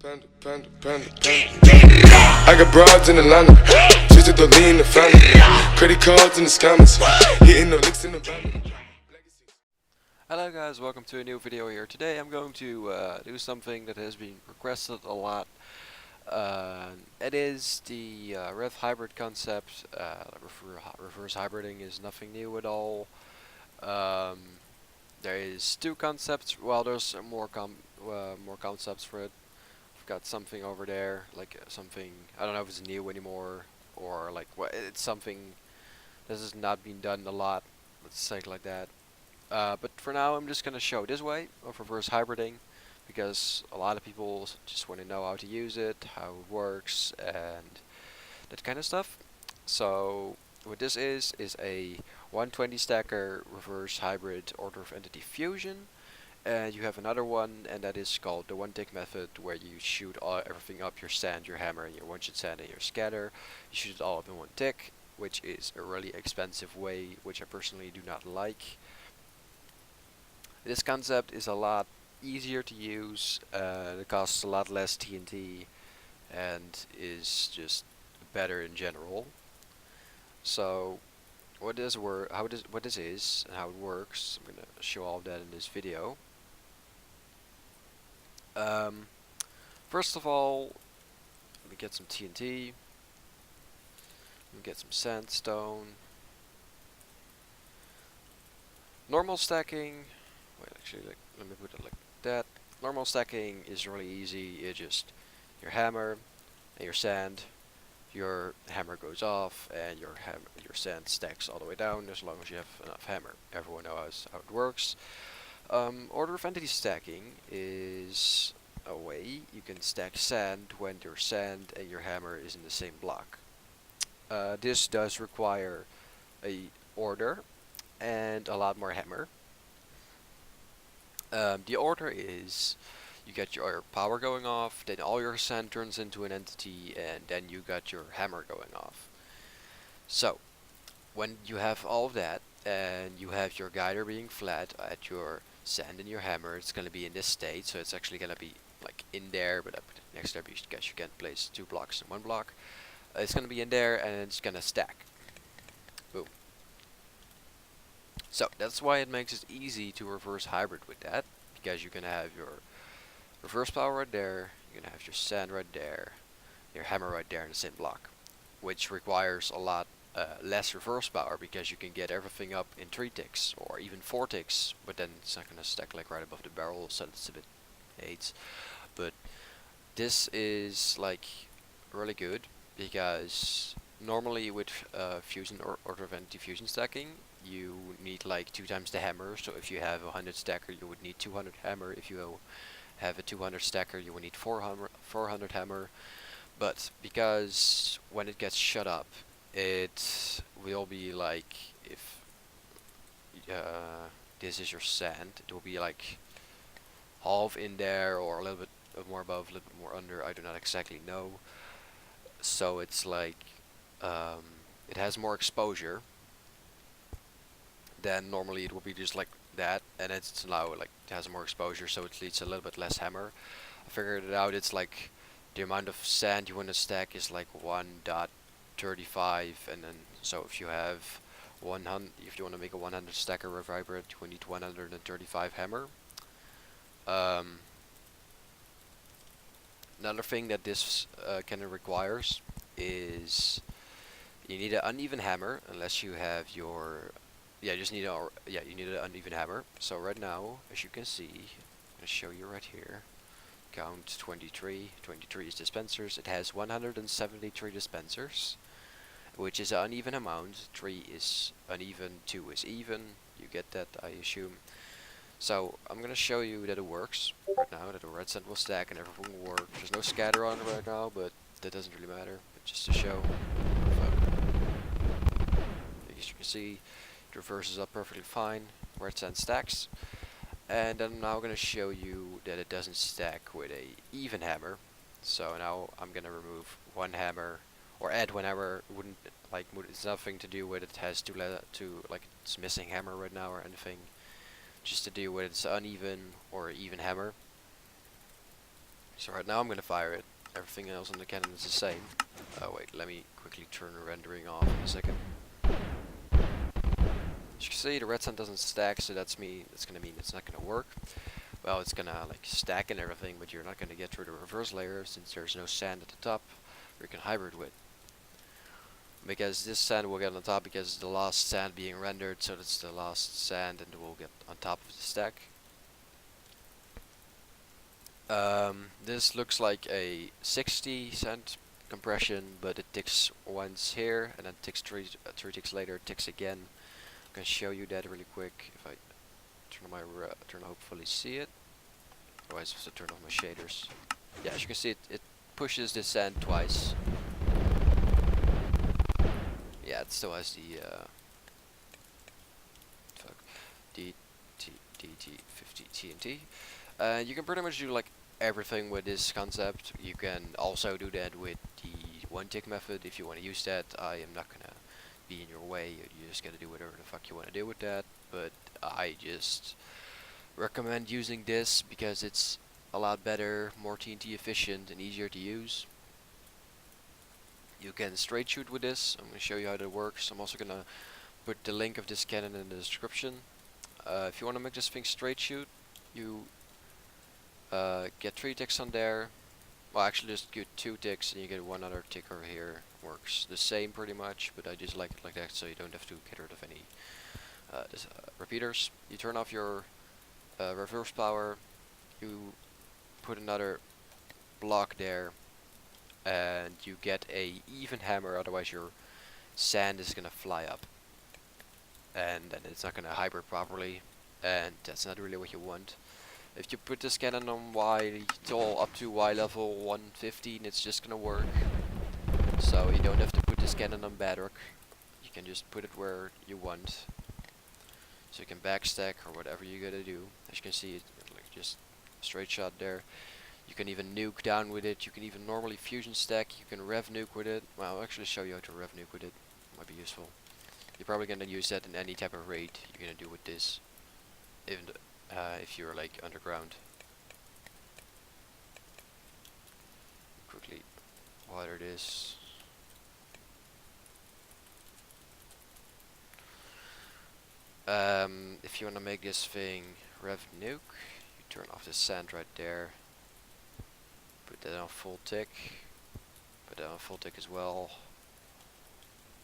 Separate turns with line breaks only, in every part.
I got broads in Atlanta, just to lean the family. Credit cards in the scammers, hitting the licks in the van.
Hello guys, welcome to a new video here. Today I'm going to do something that has been requested a lot. It is the rev hybrid concept. Reverse hybriding is nothing new at all. There is two concepts. Well, there's more concepts for it. I've got something over there, like something, I don't know if it's new anymore or like what. It's something that has not been done a lot. Let's say it like that. But for now, I'm just gonna show this way of reverse hybriding because a lot of people just want to know how to use it, how it works, and that kind of stuff. So what this is a 120 stacker reverse hybrid order of entity fusion. And you have another one, and that is called the one tick method, where you shoot everything up: your sand, your hammer, and your one shot sand, and your scatter. You shoot it all up in one tick, which is a really expensive way, which I personally do not like. This concept is a lot easier to use. It costs a lot less TNT, and is just better in general. So what this is and how it works, I'm gonna show all of that in this video. First of all, let me get some TNT. Let me get some sandstone. Normal stacking. Wait, actually, let me put it like that. Normal stacking is really easy. It's just your hammer and your sand. Your hammer goes off, and your sand stacks all the way down as long as you have enough hammer. Everyone knows how it works. Order of entity stacking is a way you can stack sand when your sand and your hammer is in the same block. This does require a order and a lot more hammer. The order is you get your power going off, then all your sand turns into an entity, and then you got your hammer going off. So when you have all of that and you have your guider being flat at your sand and your hammer, it's going to be in this state, so it's actually going to be like in there, but next step you can't place two blocks in one block. It's going to be in there, and it's going to stack. Boom. So that's why it makes it easy to reverse hybrid with that, because you're going to have your reverse power right there, you're going to have your sand right there, your hammer right there in the same block, which requires a lot less reverse power, because you can get everything up in 3 ticks or even 4 ticks, but then it's not going to stack like right above the barrel, so it's a bit AIDS. But this is like really good, because normally with fusion or order of entity fusion stacking, you need like 2 times the hammer. So if you have a 100 stacker, you would need 200 hammer. If you have a 200 stacker, you would need 400 hammer. But because when it gets shut up, it will be like, if this is your sand, it will be like half in there, or a little bit more above, a little bit more under, I do not exactly know. So it's like it has more exposure than normally it would be just like that, and it's now like it has more exposure, so it leads a little bit less hammer. I figured it out. It's like the amount of sand you want to stack is like 1.35, and then so if you have 100, if you want to make a 100 stacker rev hybrid, you will need 135 hammer. Another thing that this kind of requires is you need an uneven hammer, unless you have your you need an uneven hammer. So right now, as you can see, I'm gonna show you right here. Count 23. 23 is dispensers. It has 173 dispensers, which is an uneven amount. 3 is uneven, 2 is even. You get that, I assume. So I'm gonna show you that it works right now, that the red sand will stack and everything will work. There's no scatter on it right now, but that doesn't really matter. But just to show, as you can see, it reverses up perfectly fine. Red sand stacks, and then I'm now gonna show you that it doesn't stack with a even hammer. So now I'm gonna remove one hammer, or add one hammer. Wouldn't like it's nothing to do with it has to like it's missing hammer right now or anything. Just to deal with its uneven or even hammer. So right now I'm gonna fire it. Everything else on the cannon is the same. Oh wait, let me quickly turn the rendering off in a second. As you can see, the redstone doesn't stack, so that's gonna mean it's not gonna work. Well, it's gonna like stack and everything, but you're not gonna get through the reverse layer since there's no sand at the top where you can hybrid with. Because this sand will get on the top because it's the last sand being rendered, so that's the last sand and it will get on top of the stack. This looks like a 60 cent compression, but it ticks once here and then ticks three ticks later, it ticks again. I can show you that really quick if I turn hopefully see it. Otherwise I have to turn off my shaders. Yeah, as you can see, it pushes the sand twice. Yeah, it still has the DT50 TNT. You can pretty much do like everything with this concept. You can also do that with the one tick method if you want to use that. I am not gonna be in your way. You just gotta do whatever the fuck you want to do with that. But I just recommend using this because it's a lot better, more TNT efficient, and easier to use. You can straight shoot with this. I'm gonna show you how that works. I'm also gonna put the link of this cannon in the description. If you want to make this thing straight shoot, you get 3 ticks on there. Well, actually just get 2 ticks and you get 1 other tick over here. Works the same pretty much, but I just like it like that so you don't have to get rid of any repeaters. You turn off your reverse power, you put another block there, and you get a even hammer, otherwise your sand is gonna fly up. And then it's not gonna hybrid properly, and that's not really what you want. If you put this cannon on Y, it's all up to Y level 115, it's just gonna work. So you don't have to put this cannon on bedrock. You can just put it where you want. So you can backstack or whatever you gotta do. As you can see, it's like just straight shot there. You can even nuke down with it. You can even normally fusion stack. You can rev nuke with it. Well, I'll actually show you how to rev nuke with it. Might be useful. You're probably gonna use that in any type of raid you're gonna do with this. Even if you're like underground. Quickly water this. If you wanna make this thing rev nuke, you turn off the sand right there. Put that on full tick. Put that on full tick as well.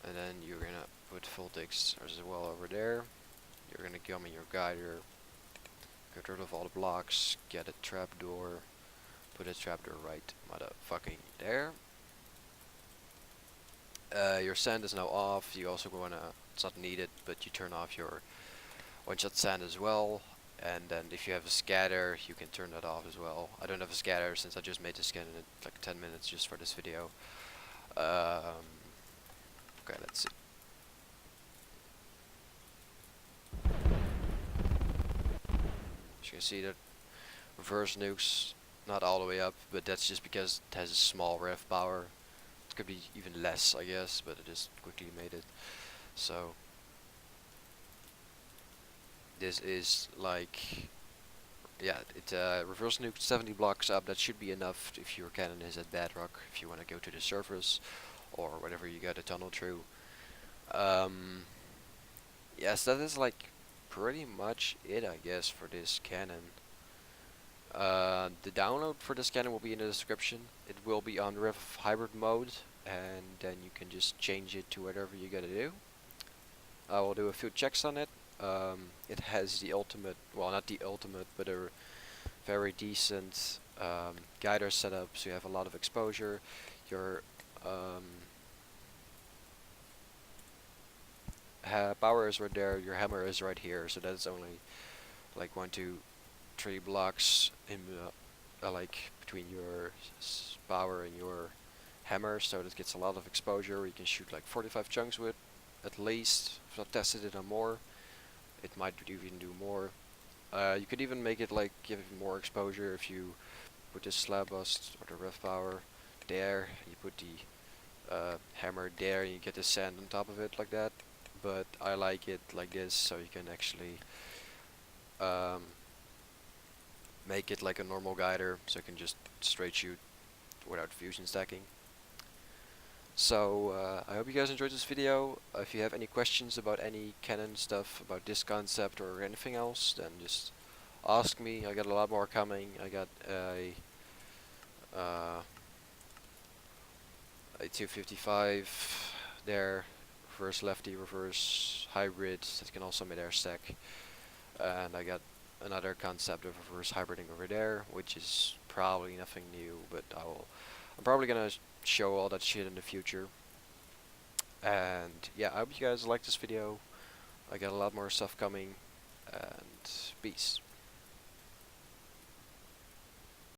And then you're gonna put full ticks as well over there. You're gonna come in your guider, get rid of all the blocks, get a trapdoor, put a trapdoor right motherfucking there. Your sand is now off. You also wanna, it's not needed, but you turn off your one-shot sand as well. And then if you have a scatter, you can turn that off as well. I don't have a scatter since I just made this cannon in like 10 minutes just for this video. Okay, let's see. As you can see, that reverse nukes not all the way up, but that's just because it has a small rev power. It could be even less, I guess, but it just quickly made it. So this is like, yeah, it reverse nuked 70 blocks up. That should be enough if your cannon is at bedrock. If you want to go to the surface or whatever you got to tunnel through. Yes, that is like pretty much it, I guess, for this cannon. The download for this cannon will be in the description. It will be on Rev Hybrid mode, and then you can just change it to whatever you gotta do. I will do a few checks on it. It has the ultimate, well, not the ultimate, but a very decent guider setup, so you have a lot of exposure. Your power is right there, your hammer is right here, so that's only like 1, 2, 3 blocks in like between your power and your hammer, so that gets a lot of exposure. You can shoot like 45 chunks with, at least. If not tested it on more, it might even do more. You could even make it like give it more exposure if you put the slab bust or the rev power there, you put the hammer there, and you get the sand on top of it like that. But I like it like this, so you can actually make it like a normal guider, so I can just straight shoot without fusion stacking. So I hope you guys enjoyed this video. If you have any questions about any Canon stuff, about this concept or anything else, then just ask me. I got a lot more coming. I got a 255 there, reverse lefty, reverse hybrid that can also mid-air stack, and I got another concept of reverse hybriding over there, which is probably nothing new, but I'm probably gonna show all that shit in the future. And yeah, I hope you guys like this video. I got a lot more stuff coming, and peace.